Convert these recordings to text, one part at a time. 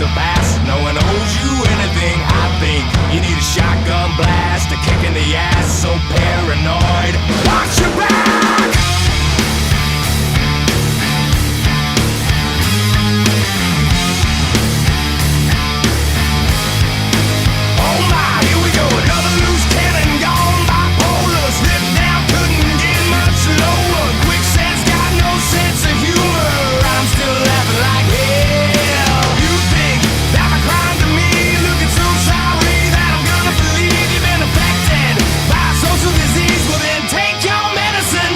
the past. No one owes you anything, I think. You need a shotgun blast, a kick in the ass. So paranoid, watch your back. Oh my, here we go, another loose cannon gone. Bipolar, slipped down, couldn't get much lower. Quicksand's got no sense of humor. I'm still laughing like hell. You think that my crime to me, looking so sorry that I'm gonna believe you've been affected by a social disease. Well then take your medicine.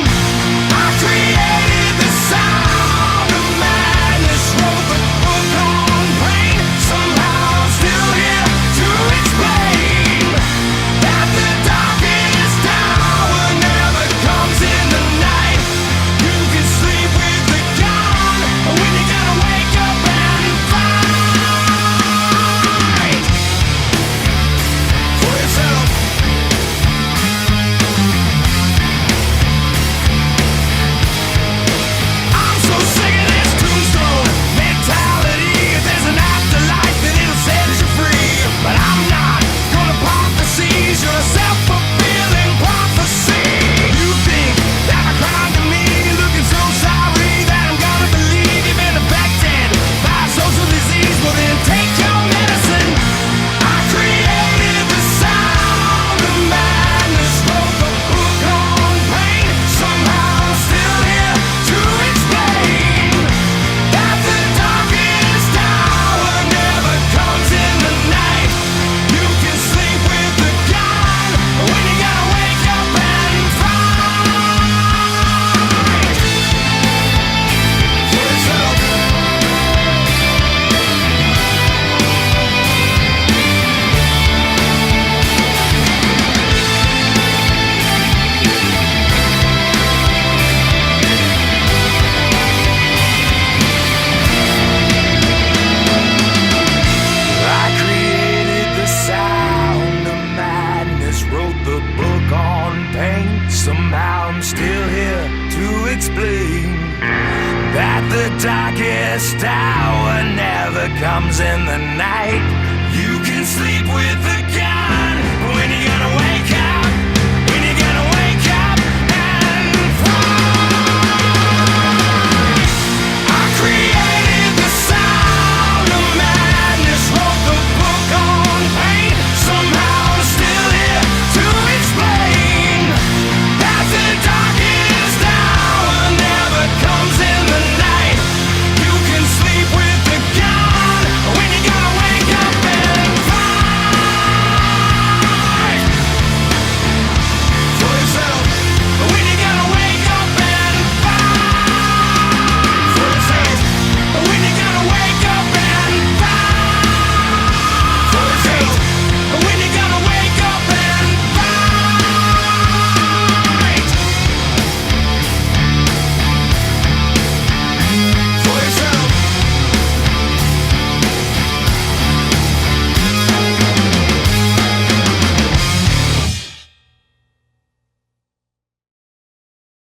I created the sound of madness, wrote the book on pain. Somehow I'm still here to explain that the darkest hour never comes in the night. You can sleep with the gun when you're gonna wake up and fight for yourself. I'm so sick of this tombstone mentality. If there's an afterlife, then it'll set you free. But I'm not gonna pop the seas. You're a self-fulfilling prophecy. You think that my crime to me, looking so sorry that I'm gonna believe you've been affected by a social disease. Well then take your medicine. I created the sound of madness, wrote the book on pain. Somehow I'm still here to explain that the darkest hour never comes in the night. You can sleep with the gun when you gotta wake up and fight for yourself. I created the sound of madness, wrote the book on pain. Somehow I'm still here to explain that the darkest hour never comes in the night. You can sleep with the gun